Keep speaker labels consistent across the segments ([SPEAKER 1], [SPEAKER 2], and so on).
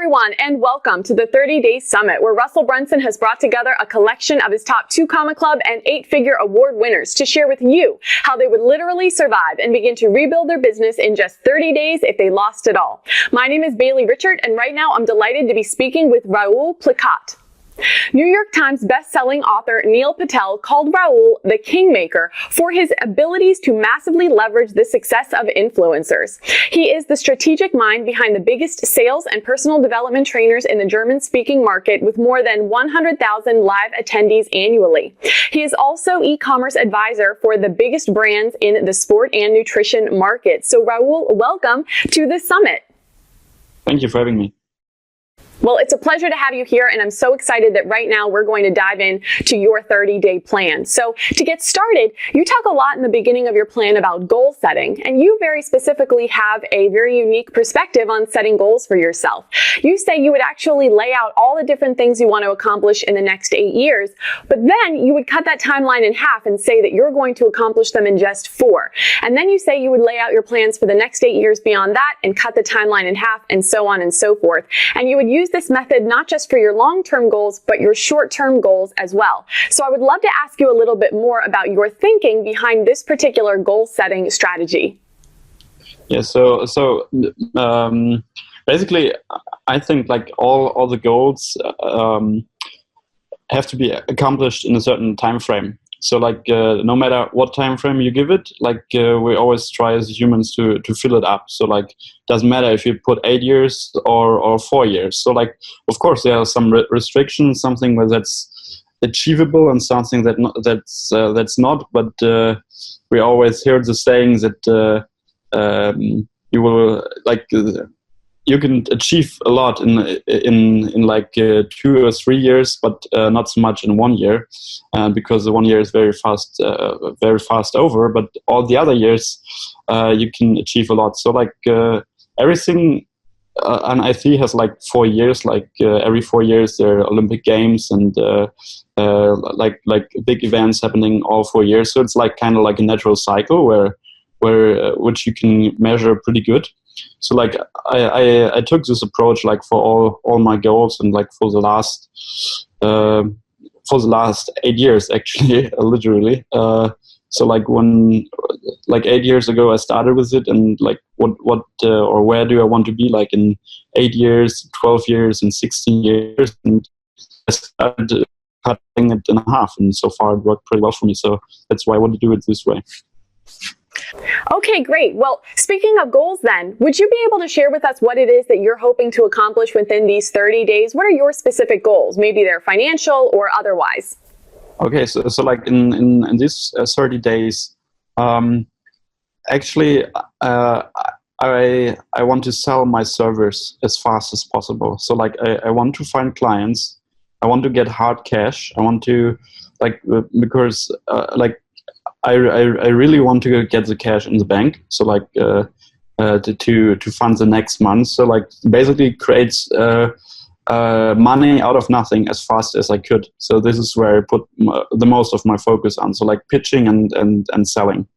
[SPEAKER 1] everyone, and welcome to the 30-Day Summit, where Russell Brunson has brought together a collection of his top 2 Comma Club and 8-figure award winners to share with you how they would literally survive and begin to rebuild their business in just 30 days if they lost it all. My name is Bailey Richard, and right now I'm delighted to be speaking with Raoul Plickat. New York Times best-selling author Neil Patel called Raoul the Kingmaker for his abilities to massively leverage the success of influencers. He is the strategic mind behind the biggest sales and personal development trainers in the German-speaking market, with more than 100,000 live attendees annually. He is also e-commerce advisor for the biggest brands in the sport and nutrition market. So Raoul, welcome to the summit.
[SPEAKER 2] Thank you for having me.
[SPEAKER 1] Well, it's a pleasure to have you here, and I'm so excited that right now we're going to dive in to your 30-day plan. So to get started, you talk a lot in the beginning of your plan about goal setting, and you very specifically have a very unique perspective on setting goals for yourself. You say you would actually lay out all the different things you want to accomplish in the next 8 years, but then you would cut that timeline in half and say that you're going to accomplish them in just 4. And then you say you would lay out your plans for the next 8 years beyond that and cut the timeline in half, and so on and so forth. And you would use this method not just for your long-term goals, but your short-term goals as well. So I would love to ask you a little bit more about your thinking behind this particular goal-setting strategy.
[SPEAKER 2] Yeah, basically, I think like all the goals have to be accomplished in a certain time frame. So like no matter what time frame you give it, like we always try as humans to fill it up. So like doesn't matter if you put 8 years or 4 years. So like of course there are some restrictions, something where that's achievable and something that's not. But we always hear the saying that you will like. You can achieve a lot in like 2 or 3 years, but not so much in 1 year, because the 1 year is very fast over. But all the other years, you can achieve a lot. So like everything, an IT has like 4 years. Like every 4 years, there are Olympic Games and like big events happening all 4 years. So it's like kind of like a natural cycle where which you can measure pretty good. So like I took this approach like for all my goals, and like for the last 8 years actually, literally. So like when like 8 years ago I started with it, and like what or where do I want to be like in 8 years, 12 years, and 16 years, and I started cutting it in half, and so far it worked pretty well for me. So that's why I want to do it this way.
[SPEAKER 1] Okay, great. Well, speaking of goals then, would you be able to share with us what it is that you're hoping to accomplish within these 30 days? What are your specific goals? Maybe they're financial or otherwise.
[SPEAKER 2] Okay, so like in these 30 days, actually, I want to sell my service as fast as possible. So like I want to find clients. I want to get hard cash. I want to like because like I really want to get the cash in the bank. So like to fund the next month. So like basically creates money out of nothing as fast as I could. So this is where I put the most of my focus on. So like pitching and selling.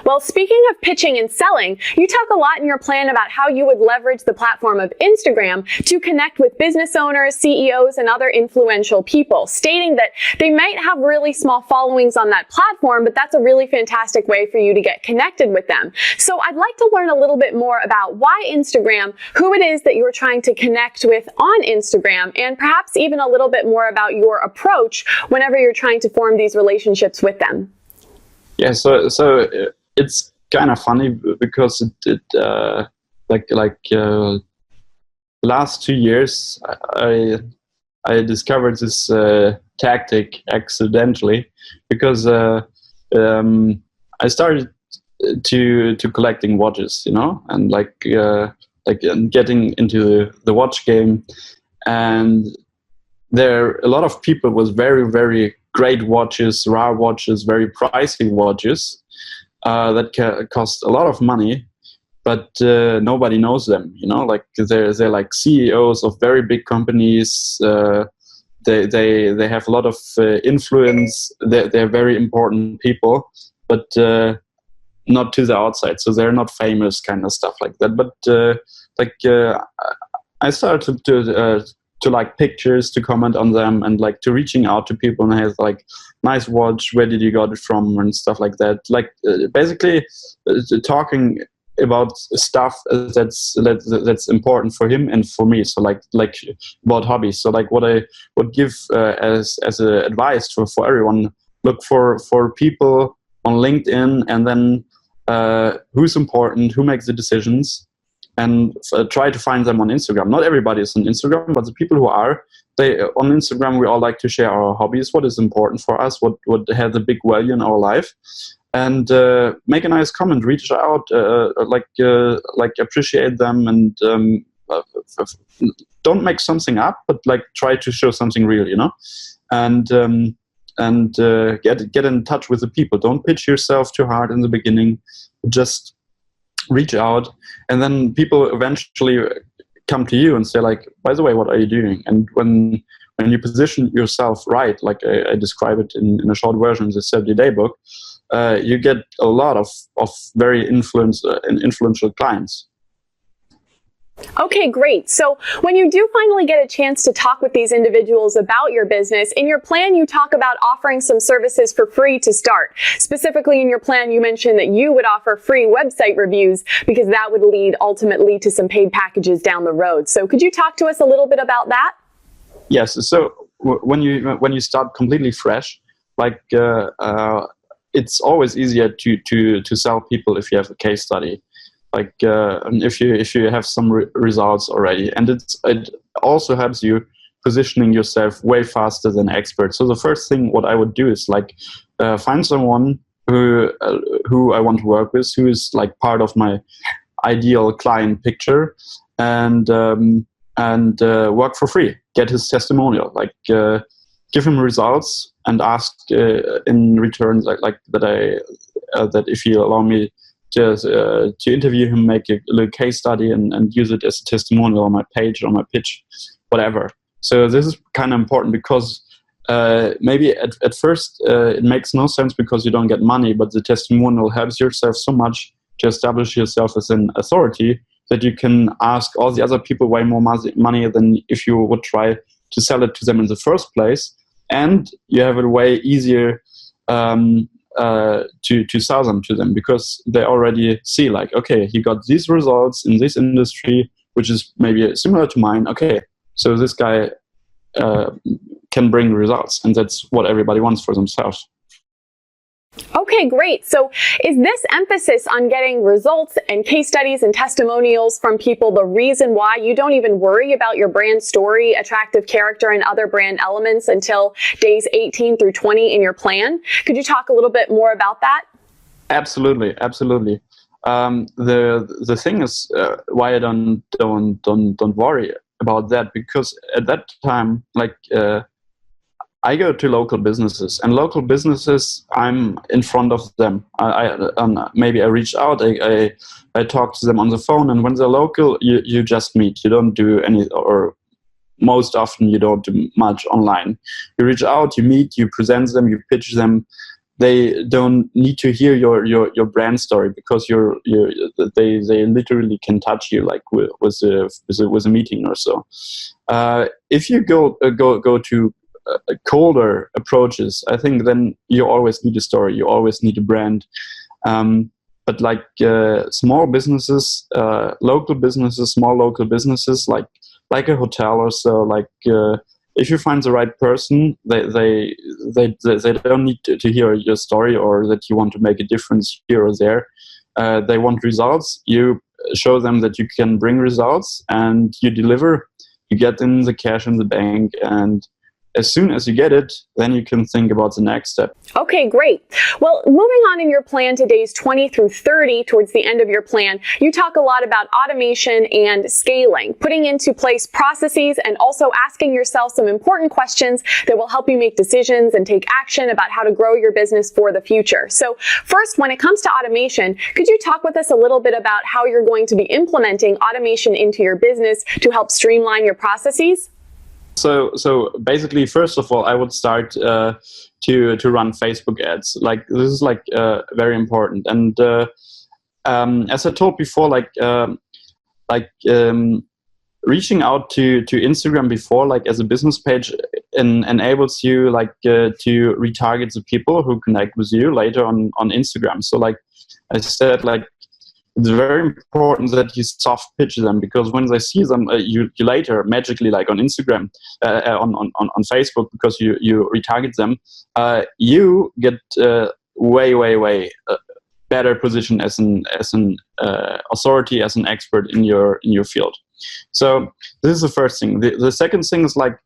[SPEAKER 1] Well, speaking of pitching and selling, you talk a lot in your plan about how you would leverage the platform of Instagram to connect with business owners, CEOs, and other influential people, stating that they might have really small followings on that platform, but that's a really fantastic way for you to get connected with them. So I'd like to learn a little bit more about why Instagram, who it is that you're trying to connect with on Instagram, and perhaps even a little bit more about your approach whenever you're trying to form these relationships with them.
[SPEAKER 2] Yeah, so it's kind of funny because last 2 years I discovered this tactic accidentally, because I started to collecting watches, you know, and like getting into the watch game, and there are a lot of people with very, very great watches, rare watches, very pricey watches that cost a lot of money, but nobody knows them. You know, like they're like CEOs of very big companies. They have a lot of influence. They're very important people, but not to the outside. So they're not famous, kind of stuff like that. But I started to like pictures, to comment on them, and like to reaching out to people and have like nice watch, where did you got it from, and stuff like that. Like basically talking about stuff that's important for him and for me. So like about hobbies. So like what I would give as a advice for everyone: look for people on LinkedIn, and then who's important, who makes the decisions, and try to find them on Instagram. Not everybody is on Instagram, but the people who are, they on Instagram, we all like to share our hobbies, what is important for us, what has a big value in our life, and make a nice comment, reach out, like appreciate them, and don't make something up, but like try to show something real, you know, and get in touch with the people. Don't pitch yourself too hard in the beginning. Just reach out, and then people eventually come to you and say like, by the way, what are you doing? And when you position yourself right, like I describe it in a short version in the 70-day book, you get a lot of very influential clients.
[SPEAKER 1] Okay, great. So when you do finally get a chance to talk with these individuals about your business, in your plan you talk about offering some services for free to start. Specifically in your plan, you mentioned that you would offer free website reviews because that would lead ultimately to some paid packages down the road. So could you talk to us a little bit about that?
[SPEAKER 2] Yes. So when you start completely fresh, like it's always easier to sell people if you have a case study. Like if you have some results already, and it also helps you positioning yourself way faster than experts. So the first thing what I would do is like find someone who I want to work with, who is like part of my ideal client picture, and work for free. Get his testimonial, like give him results, and ask in return like that if you allow me to interview him, make a little case study, and use it as a testimonial on my page, on my pitch, whatever. So this is kind of important because maybe at first it makes no sense because you don't get money, but the testimonial helps yourself so much to establish yourself as an authority that you can ask all the other people way more money than if you would try to sell it to them in the first place. And you have a way easier to sell them to them because they already see like, okay, he got these results in this industry, which is maybe similar to mine. Okay, so this guy can bring results, and that's what everybody wants for themselves.
[SPEAKER 1] Okay, great. So is this emphasis on getting results and case studies and testimonials from people the reason why you don't even worry about your brand story, attractive character, and other brand elements until days 18 through 20 in your plan? Could you talk a little bit more about that? Absolutely.
[SPEAKER 2] The thing is why I don't worry about that, because at that time, like I go to local businesses, and local businesses, I'm in front of them. Maybe I reach out, I talk to them on the phone, and when they're local, you just meet. You don't do any, or most often you don't do much online. You reach out, you meet, you present them, you pitch them. They don't need to hear your brand story because they literally can touch you like with a meeting or so. If you go to colder approaches, I think then you always need a story, you always need a brand. But like small businesses, local businesses, small local businesses, like a hotel or so, like if you find the right person, they don't need to hear your story or that you want to make a difference here or there. They want results. You show them that you can bring results, and you deliver. You get in the cash in the bank, and as soon as you get it, then you can think about the next step.
[SPEAKER 1] Okay, great. Well, moving on in your plan to days 20 through 30, towards the end of your plan, you talk a lot about automation and scaling, putting into place processes, and also asking yourself some important questions that will help you make decisions and take action about how to grow your business for the future. So first, when it comes to automation, could you talk with us a little bit about how you're going to be implementing automation into your business to help streamline your processes?
[SPEAKER 2] So basically, first of all, I would start to run Facebook ads. Like this is like very important. And as I told before, reaching out to Instagram before, like as a business page, enables you like to retarget the people who connect with you later on Instagram. So like I said, like it's very important that you soft pitch them, because when they see them, you later magically, like on Instagram, on Facebook, because you retarget them, you get way better position as an authority, as an expert in your field. So this is the first thing. The second thing is like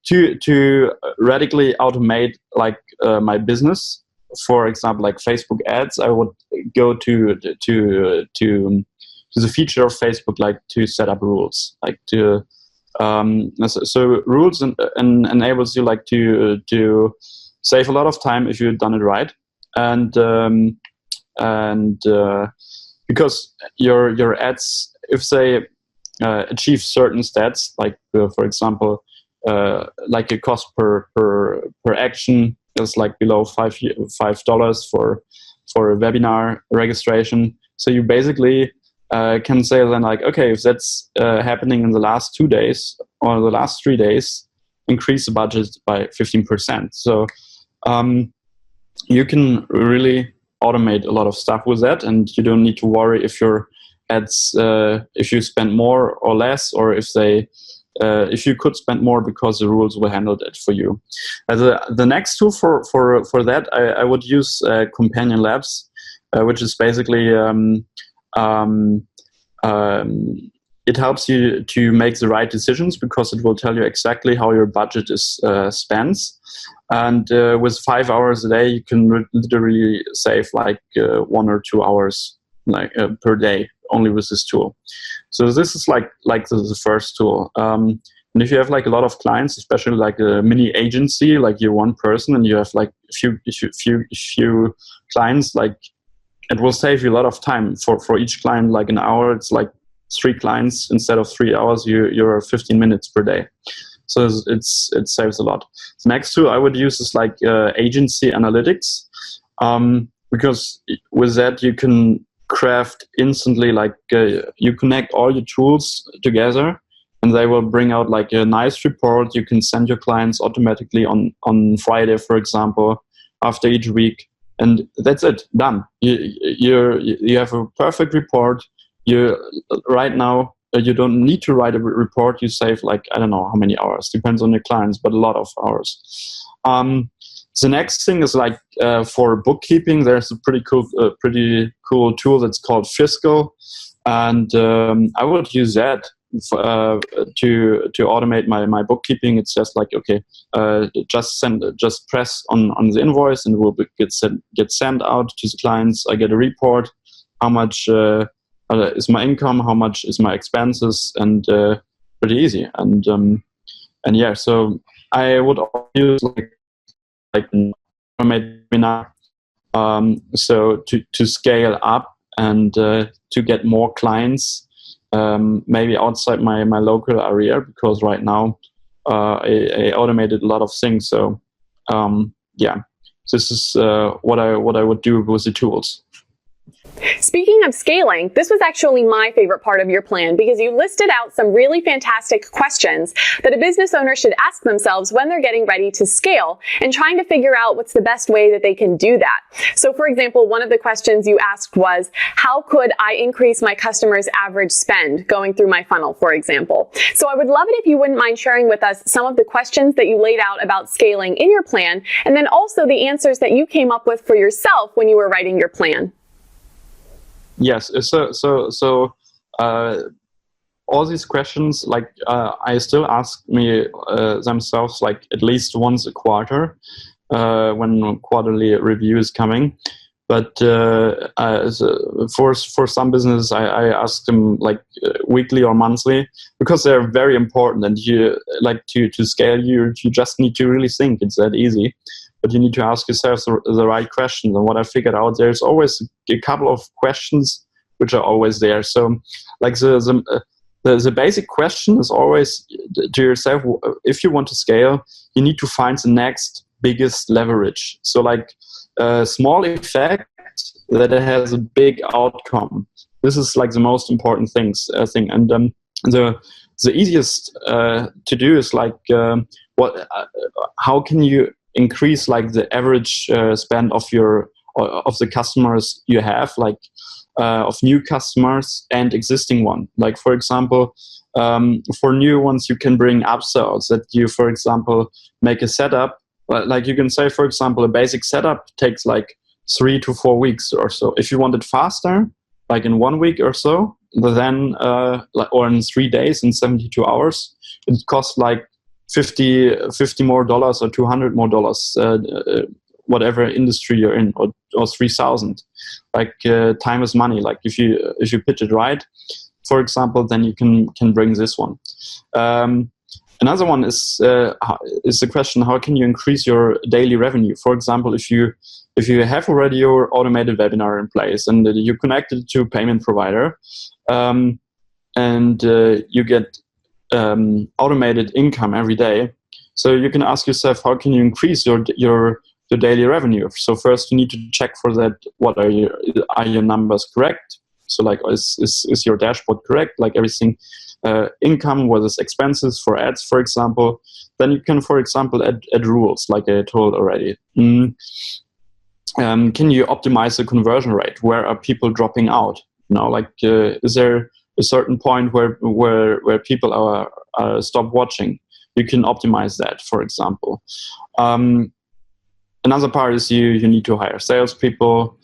[SPEAKER 2] to radically automate like my business. For example, like Facebook ads, I would go to the feature of Facebook, like to set up rules, like to so rules and enables you like to save a lot of time if you've done it right, and because your ads, if they achieve certain stats, like for example, like a cost per action is like below $5 for a webinar registration. So you basically can say then like, okay, if that's happening in the last 2 days or the last 3 days, increase the budget by 15%. So you can really automate a lot of stuff with that, and you don't need to worry if your ads, if you spend more or less, or if you could spend more, because the rules will handle that for you. The next tool for that, I would use Companion Labs, which is basically it helps you to make the right decisions, because it will tell you exactly how your budget is spent. And with 5 hours a day, you can literally save like 1 or 2 hours like per day, only with this tool. So this is like the first tool. And if you have like a lot of clients, especially like a mini agency, like you're one person and you have like a few clients, like it will save you a lot of time for each client. Like an hour, it's like 3 clients instead of 3 hours. You're 15 minutes per day. So it saves a lot. The next tool I would use is like agency analytics, because with that you can craft instantly, like you connect all your tools together and they will bring out like a nice report you can send your clients automatically on Friday, for example, after each week, and that's it, done. You have a perfect report. Right now you don't need to write a report. You save like, I don't know how many hours, depends on your clients, but a lot of hours. The next thing is like for bookkeeping, there's a pretty cool tool that's called Fiscal, and I would use that to automate my bookkeeping. It's just like, okay, just press on the invoice and it will get sent out to the clients. I get a report, how much is my income, how much is my expenses, and pretty easy. And yeah, so I would use like webinar, so to scale up and to get more clients, maybe outside my local area, because right now I automated a lot of things. So yeah, this is what I would do with the tools.
[SPEAKER 1] Speaking of scaling, this was actually my favorite part of your plan, because you listed out some really fantastic questions that a business owner should ask themselves when they're getting ready to scale and trying to figure out what's the best way that they can do that. So for example, one of the questions you asked was, how could I increase my customers' average spend going through my funnel, for example? So I would love it if you wouldn't mind sharing with us some of the questions that you laid out about scaling in your plan, and then also the answers that you came up with for yourself when you were writing your plan.
[SPEAKER 2] Yes, so all these questions, like I still ask me themselves like at least once a quarter when quarterly review is coming. But for some businesses, I ask them like weekly or monthly, because they're very important. And you like to scale, you just need to really think. It's that easy. But you need to ask yourself the right questions. And what I figured out, there's always a couple of questions which are always there. So like the basic question is always to yourself, if you want to scale, you need to find the next biggest leverage. So like a small effect that has a big outcome. This is like the most important thing. And the easiest to do is like how can you increase like the average spend of the customers you have, like of new customers and existing one. Like for example, for new ones, you can bring upsells that you, for example, make a setup. Like you can say, for example, a basic setup takes like 3 to 4 weeks or so. If you want it faster, like in 1 week or so, then or in 3 days, in 72 hours, it costs like $50 more dollars or $200 more dollars, whatever industry you're in, or 3,000. Like time is money. Like if you pitch it right, for example, then you can bring this one. Another one is the question: how can you increase your daily revenue? For example, if you have already your automated webinar in place and you connect it to a payment provider, and you get automated income every day, so you can ask yourself, how can you increase your daily revenue? So first, you need to check for that. What are your numbers correct? So like, is your dashboard correct? Like everything. Income versus expenses for ads, for example. Then you can, for example, add rules, like I told already. Can you optimize the conversion rate? Where are people dropping out? Like is there a certain point where people are stop watching? You can optimize that, for example. Another part is you need to hire salespeople.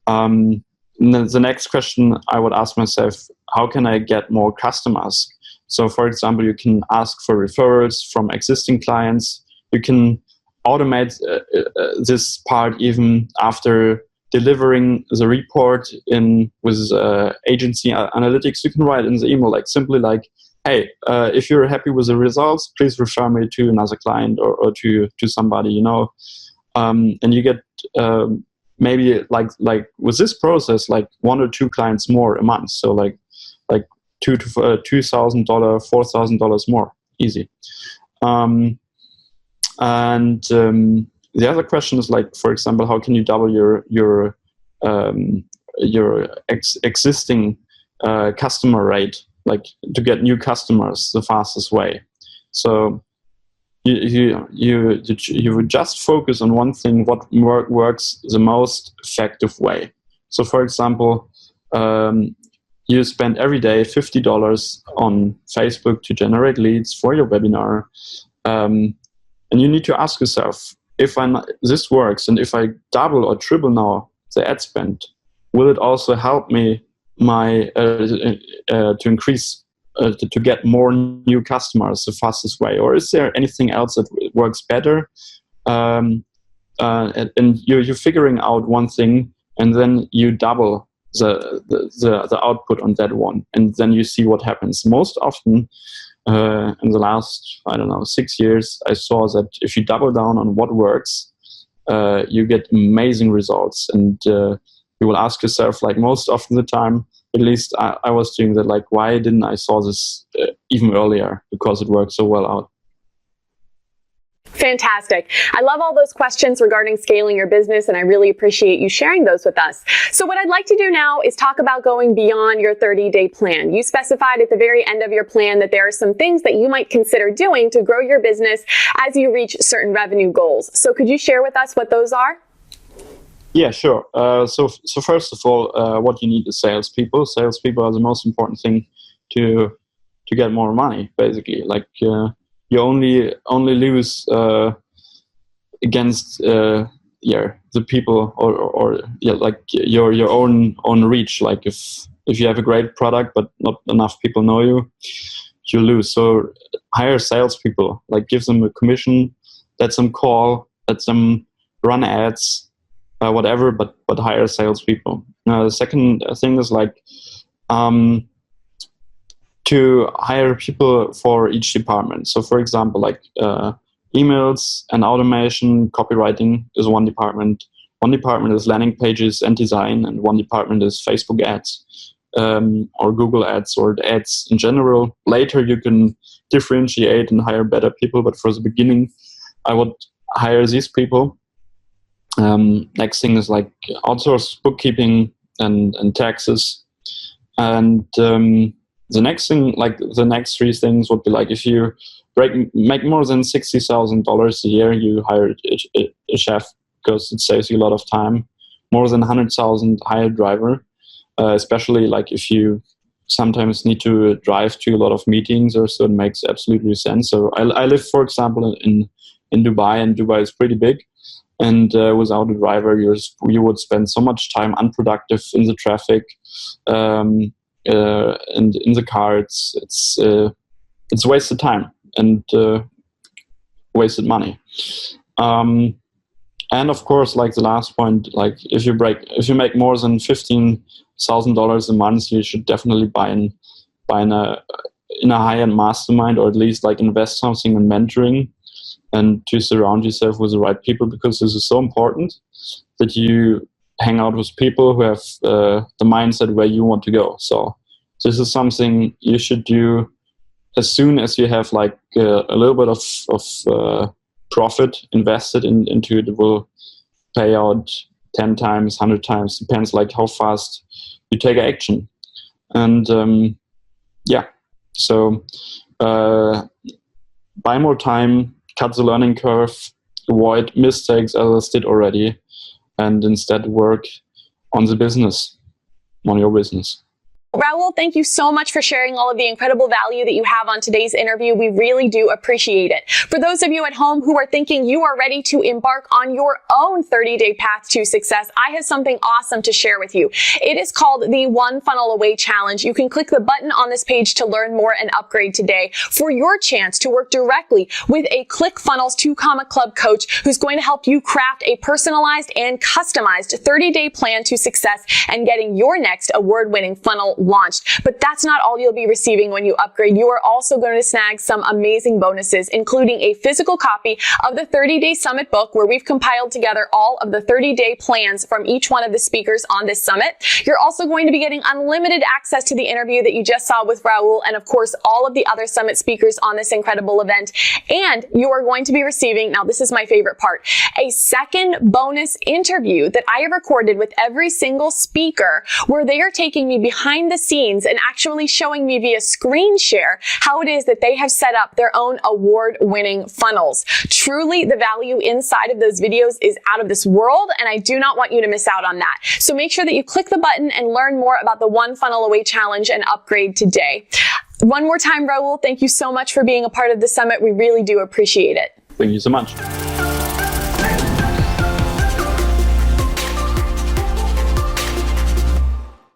[SPEAKER 2] The next question I would ask myself: how can I get more customers? So, for example, you can ask for referrals from existing clients. You can automate this part even after delivering the report with agency analytics. You can write in the email simply like, hey, if you're happy with the results, please refer me to another client or to somebody, and you get maybe like with this process, like 1 or 2 clients more a month. So like $2,000, $4,000 more, easy. And the other question is like, for example, how can you double your existing customer rate, like to get new customers the fastest way? So you would just focus on one thing, what works the most effective way. So, for example, you spend every day $50 on Facebook to generate leads for your webinar, and you need to ask yourself, if this works, and if I double or triple now the ad spend, will it also help me to increase to get more new customers the fastest way, or is there anything else that works better? And you're figuring out one thing, and then you double the output on that one, and then you see what happens. Most often, in the last 6 years, I saw that if you double down on what works, you get amazing results, and you will ask yourself, like most often the time, at least I was doing that, like, why didn't I saw this even earlier? Because it worked so well out.
[SPEAKER 1] Fantastic. I love all those questions regarding scaling your business, and I really appreciate you sharing those with us. So what I'd like to do now is talk about going beyond your 30-day plan. You specified at the very end of your plan that there are some things that you might consider doing to grow your business as you reach certain revenue goals. So could you share with us what those are?
[SPEAKER 2] Yeah, sure. So first of all, what you need is salespeople. Salespeople are the most important thing to get more money, basically. Like you only lose against the people or like your own reach. Like if you have a great product but not enough people know you lose. So hire salespeople. Like give them a commission, let them call, let them run ads. Whatever, but hire salespeople. The second thing is like to hire people for each department. So, for example, like emails and automation, copywriting is one department. One department is landing pages and design, and one department is Facebook ads or Google ads or the ads in general. Later, you can differentiate and hire better people, but for the beginning, I would hire these people. Next thing is like outsource bookkeeping and taxes, and The next thing, like the next three things would be like, if you make more than $60,000 a year, you hire a chef, because it saves you a lot of time. More than 100,000, hire a driver, especially like if you sometimes need to drive to a lot of meetings or so, it makes absolutely sense. So I live, for example, in Dubai, and Dubai is pretty big. And without a driver, you would spend so much time unproductive in the traffic, and in the car. It's wasted time and wasted money. And of course, like the last point, like if you make more than $15,000 a month, you should definitely buy in a high-end mastermind, or at least like invest something in mentoring, and to surround yourself with the right people, because this is so important that you hang out with people who have the mindset where you want to go. So this is something you should do as soon as you have like a little bit of profit invested into it. It will pay out 10 times, 100 times, depends like how fast you take action. And so buy more time, cut the learning curve, avoid mistakes others did already, and instead work on your business.
[SPEAKER 1] Raoul, thank you so much for sharing all of the incredible value that you have on today's interview. We really do appreciate it. For those of you at home who are thinking you are ready to embark on your own 30-day path to success, I have something awesome to share with you. It is called the One Funnel Away Challenge. You can click the button on this page to learn more and upgrade today for your chance to work directly with a ClickFunnels 2 Club coach who's going to help you craft a personalized and customized 30-day plan to success and getting your next award-winning funnel launched. But that's not all you'll be receiving when you upgrade. You are also going to snag some amazing bonuses, including a physical copy of the 30-Day Summit book, where we've compiled together all of the 30-day plans from each one of the speakers on this summit. You're also going to be getting unlimited access to the interview that you just saw with Raoul, and of course, all of the other summit speakers on this incredible event. And you are going to be receiving, now this is my favorite part, a second bonus interview that I have recorded with every single speaker, where they are taking me behind the scenes and actually showing me via screen share how it is that they have set up their own award-winning funnels. Truly, the value inside of those videos is out of this world, and I do not want you to miss out on that. So make sure that you click the button and learn more about the One Funnel Away Challenge and upgrade today. One more time, Raoul, thank you so much for being a part of the summit. We really do appreciate it.
[SPEAKER 2] Thank you so much.